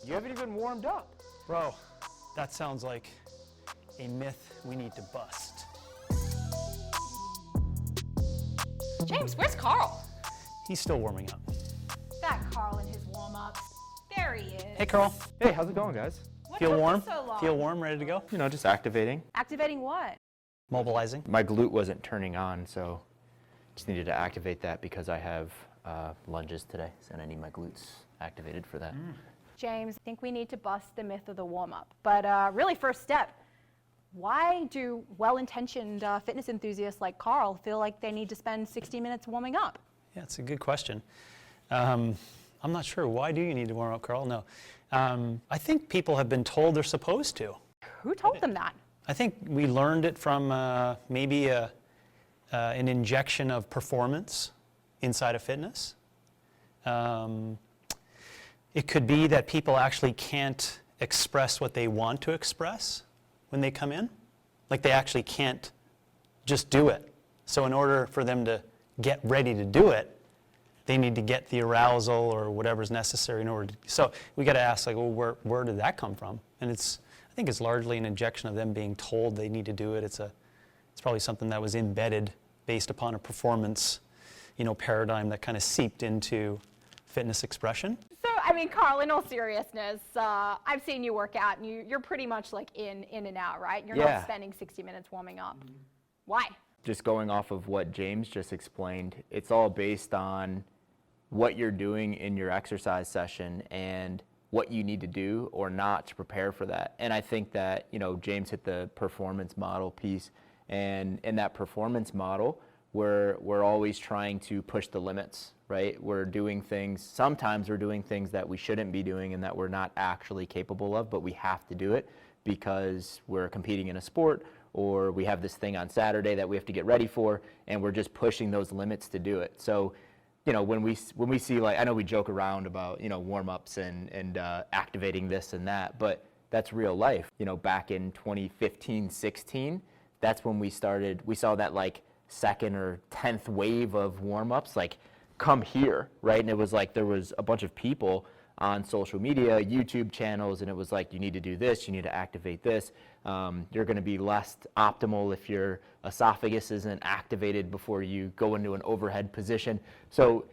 You haven't even warmed up. Bro, that sounds like a myth we need to bust. James, where's Carl? He's still warming up. That Carl and his warm-ups. There he is. Hey, Carl. Hey, how's it going, guys? What Feel took you warm? so long? Feel warm, ready to go? You know, just activating. Activating what? Mobilizing. My glute wasn't turning on, so just needed to activate that because I have lunges today, and I need my glutes activated for that. James, I think we need to bust the myth of the warm-up. But really, first step, why do well-intentioned fitness enthusiasts like Carl feel like they need to spend 60 minutes warming up? Yeah, it's a good question. I'm not sure. Why do you need to warm up, Carl? No. I think people have been told they're supposed to. Who told them that? I think we learned it from maybe an injection of performance inside of fitness. It could be that people actually can't express what they want to express when they come in. Like they actually can't just do it. So in order for them to get ready to do it, they need to get the arousal or whatever's necessary in order to. So we got to ask, like, well, where did that come from? And I think it's largely an injection of them being told they need to do it. It's probably something that was embedded based upon a performance, paradigm that kind of seeped into fitness expression. So, I mean, Carl, in all seriousness, I've seen you work out, and you're pretty much like in and out, right? You're not spending 60 minutes warming up. Why? Just going off of what James just explained, it's all based on what you're doing in your exercise session and what you need to do or not to prepare for that. And I think that, James hit the performance model piece, and in that performance model, we're always trying to push the limits, right? Sometimes we're doing things that we shouldn't be doing and that we're not actually capable of, but we have to do it because we're competing in a sport, or we have this thing on Saturday that we have to get ready for, and we're just pushing those limits to do it. So, when we see, like, I know we joke around about, warm-ups and activating this and that, but that's real life. Back in 2015, 16, that's when we saw that, like, second or 10th wave of warm-ups, like, come here, right? And it was like there was a bunch of people on social media, YouTube channels, and it was like, you need to do this, you need to activate this. You're going to be less optimal if your esophagus isn't activated before you go into an overhead position. So,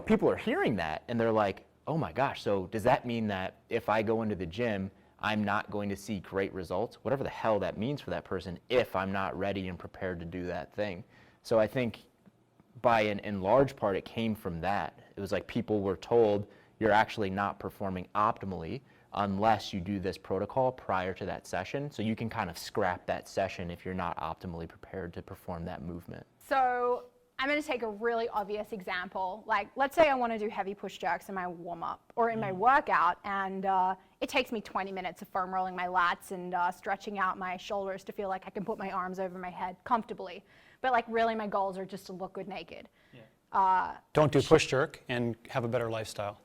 people are hearing that, and they're like, oh my gosh, so does that mean that if I go into the gym, I'm not going to see great results? Whatever the hell that means for that person if I'm not ready and prepared to do that thing. So I think in large part, it came from that. It was like people were told, you're actually not performing optimally unless you do this protocol prior to that session. So you can kind of scrap that session if you're not optimally prepared to perform that movement. So I'm going to take a really obvious example. Like, let's say I want to do heavy push jerks in my warm-up or in my workout, and it takes me 20 minutes of foam rolling my lats and stretching out my shoulders to feel like I can put my arms over my head comfortably. But, like, really my goals are just to look good naked. Yeah. Don't do push jerk and have a better lifestyle.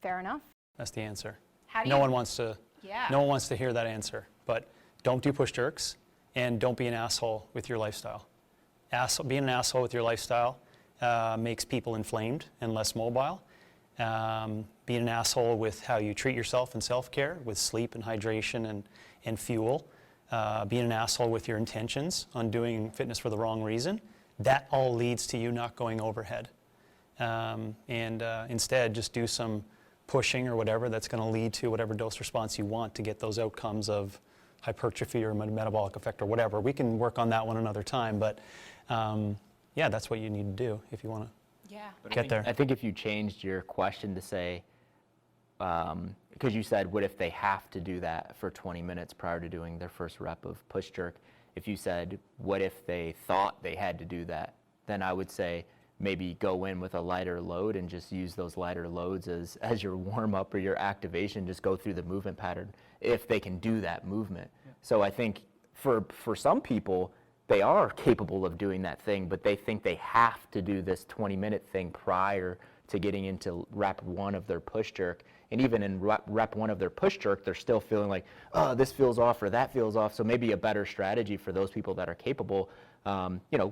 Fair enough. That's the answer. No one wants to hear that answer. But don't do push jerks, and don't be an asshole with your lifestyle. Being an asshole with your lifestyle makes people inflamed and less mobile. Being an asshole with how you treat yourself and self-care, with sleep and hydration and fuel. Being an asshole with your intentions on doing fitness for the wrong reason. That all leads to you not going overhead. Instead, just do some pushing or whatever that's going to lead to whatever dose response you want to get those outcomes of hypertrophy or metabolic effect or whatever. We can work on that one another time, but that's what you need to do if you want to get there. I think if you changed your question to say, because you said, what if they have to do that for 20 minutes prior to doing their first rep of push jerk? If you said, what if they thought they had to do that? Then I would say, maybe go in with a lighter load and just use those lighter loads as your warm-up or your activation. Just go through the movement pattern if they can do that movement. Yeah. So I think for some people, they are capable of doing that thing, but they think they have to do this 20-minute thing prior to getting into rep one of their push jerk. And even in rep one of their push jerk, they're still feeling like, oh, this feels off or that feels off. So maybe a better strategy for those people that are capable,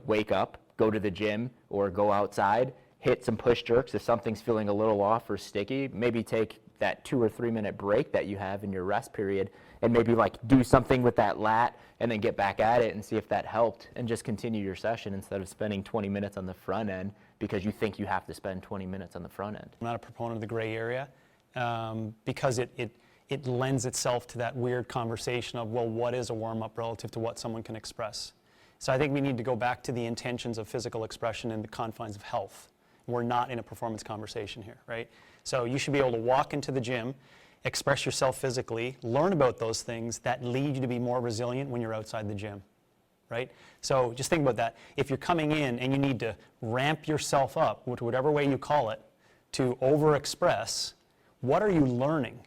wake up, go to the gym or go outside, hit some push jerks. If something's feeling a little off or sticky, maybe take that 2 or 3 minute break that you have in your rest period and maybe like do something with that lat and then get back at it and see if that helped and just continue your session instead of spending 20 minutes on the front end because you think you have to spend 20 minutes on the front end. I'm not a proponent of the gray area because it lends itself to that weird conversation of, well, what is a warm-up relative to what someone can express? So I think we need to go back to the intentions of physical expression in the confines of health. We're not in a performance conversation here, right? So you should be able to walk into the gym, express yourself physically, learn about those things that lead you to be more resilient when you're outside the gym, right? So just think about that. If you're coming in and you need to ramp yourself up, whatever way you call it, to overexpress, what are you learning?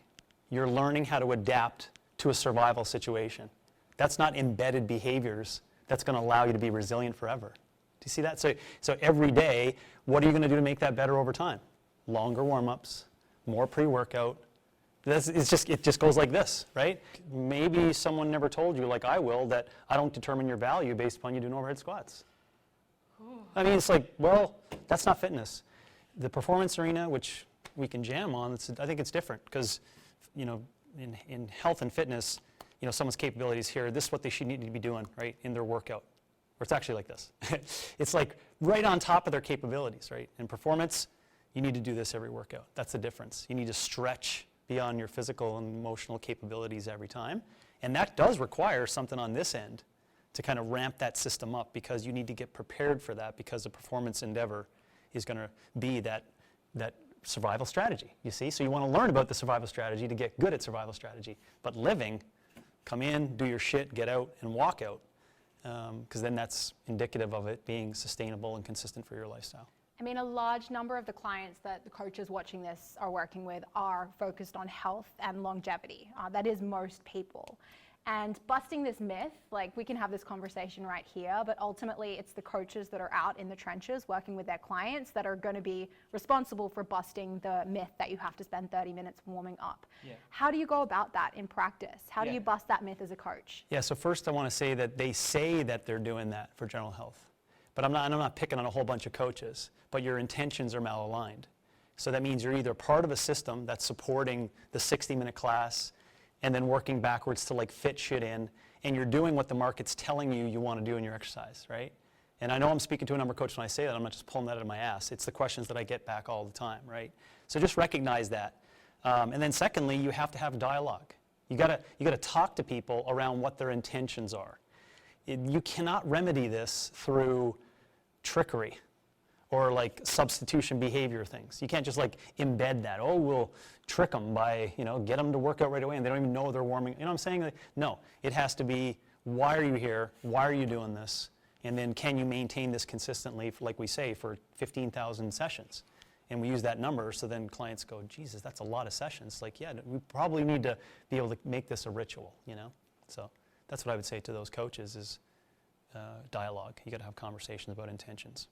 You're learning how to adapt to a survival situation. That's not embedded behaviors that's going to allow you to be resilient forever. Do you see that? So every day, what are you going to do to make that better over time? Longer warm-ups, more pre-workout. It just goes like this, right? Maybe someone never told you, like I will, that I don't determine your value based upon you doing overhead squats. I mean, it's like, well, that's not fitness. The performance arena, which we can jam on, I think it's different because, you know, in health and fitness, you know, someone's capabilities here, this is what they should need to be doing, right, in their workout. Or it's actually like this. It's like right on top of their capabilities, right? In performance, you need to do this every workout. That's the difference. You need to stretch beyond your physical and emotional capabilities every time. And that does require something on this end to kind of ramp that system up because you need to get prepared for that because the performance endeavor is going to be that survival strategy, you see? So you want to learn about the survival strategy to get good at survival strategy. But living, come in, do your shit, get out, and walk out. Because then that's indicative of it being sustainable and consistent for your lifestyle. I mean, a large number of the clients that the coaches watching this are working with are focused on health and longevity. That is most people. And busting this myth, like we can have this conversation right here, but ultimately it's the coaches that are out in the trenches working with their clients that are going to be responsible for busting the myth that you have to spend 30 minutes warming up. Yeah. How do you go about that in practice? How do you bust that myth as a coach? Yeah, so first I want to say that they say that they're doing that for general health. But I'm not picking on a whole bunch of coaches, but your intentions are malaligned. So that means you're either part of a system that's supporting the 60-minute class and then working backwards to like fit shit in, and you're doing what the market's telling you want to do in your exercise, right? And I know I'm speaking to a number of coaches when I say that. I'm not just pulling that out of my ass. It's the questions that I get back all the time, right? So just recognize that. And then secondly, you have to have dialogue. You gotta talk to people around what their intentions are. You cannot remedy this through trickery or like substitution behavior things. You can't just like embed that. Oh, we'll trick them by, get them to work out right away and they don't even know they're warming. You know what I'm saying? No, it has to be, why are you here? Why are you doing this? And then can you maintain this consistently, like we say, for 15,000 sessions? And we use that number, so then clients go, Jesus, that's a lot of sessions. Like, yeah, we probably need to be able to make this a ritual, So that's what I would say to those coaches is dialogue. You got to have conversations about intentions.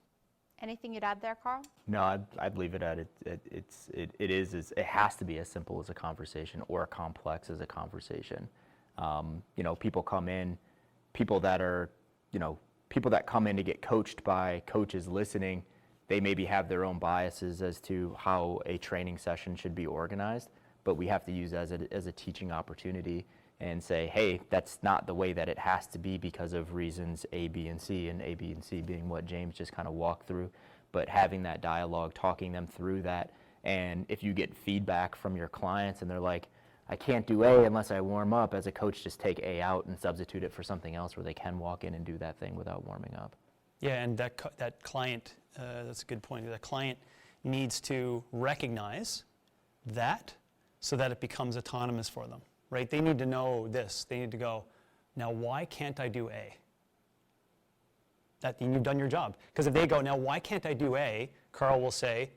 Anything you'd add there, Carl? No, I'd leave it at it. It has to be as simple as a conversation or complex as a conversation. People come in, people that come in to get coached by coaches listening, they maybe have their own biases as to how a training session should be organized, but we have to use it as a teaching opportunity and say, hey, that's not the way that it has to be because of reasons A, B, and C, and A, B, and C being what James just kind of walked through, but having that dialogue, talking them through that, and if you get feedback from your clients and they're like, I can't do A unless I warm up, as a coach, just take A out and substitute it for something else where they can walk in and do that thing without warming up. Yeah, and that client, that's a good point. That client needs to recognize that so that it becomes autonomous for them, right? They need to know this. They need to go, now why can't I do A? And you've done your job. Because if they go, now why can't I do A? Carl will say,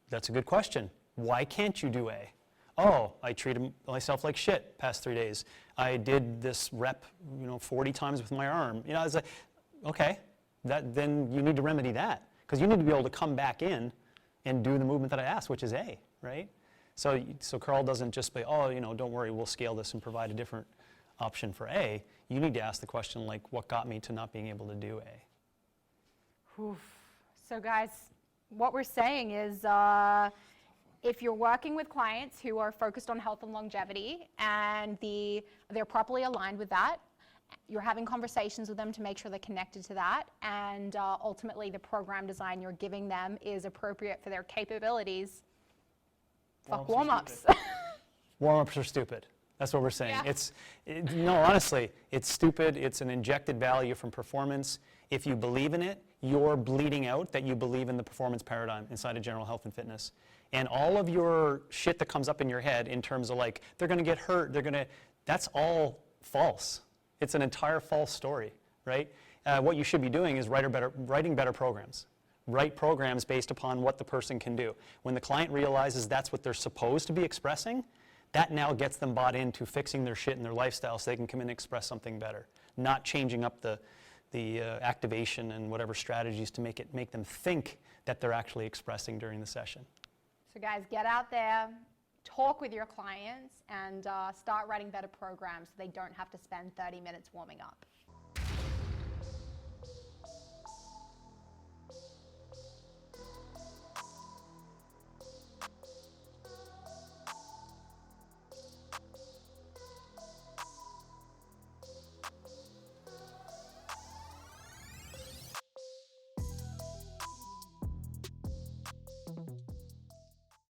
that's a good question. Why can't you do A? Oh, I treated myself like shit past 3 days. I did this rep, 40 times with my arm. It's like, okay, then you need to remedy that. Because you need to be able to come back in and do the movement that I asked, which is A, right? So Carl doesn't just say, oh, don't worry, we'll scale this and provide a different option for A. You need to ask the question, like, what got me to not being able to do A? Oof. So guys, what we're saying is if you're working with clients who are focused on health and longevity and they're properly aligned with that, you're having conversations with them to make sure they're connected to that, and ultimately the program design you're giving them is appropriate for their capabilities. Fuck warm-ups. Warm-ups are stupid. That's what we're saying. Yeah. No, honestly, it's stupid. It's an injected value from performance. If you believe in it, you're bleeding out that you believe in the performance paradigm inside of general health and fitness. And all of your shit that comes up in your head in terms of like, they're going to get hurt, that's all false. It's an entire false story, right? What you should be doing is writing better programs. Write programs based upon what the person can do. When the client realizes that's what they're supposed to be expressing, that now gets them bought into fixing their shit in their lifestyle so they can come in and express something better, not changing up the activation and whatever strategies to make them think that they're actually expressing during the session. So guys, get out there, talk with your clients, and start writing better programs so they don't have to spend 30 minutes warming up.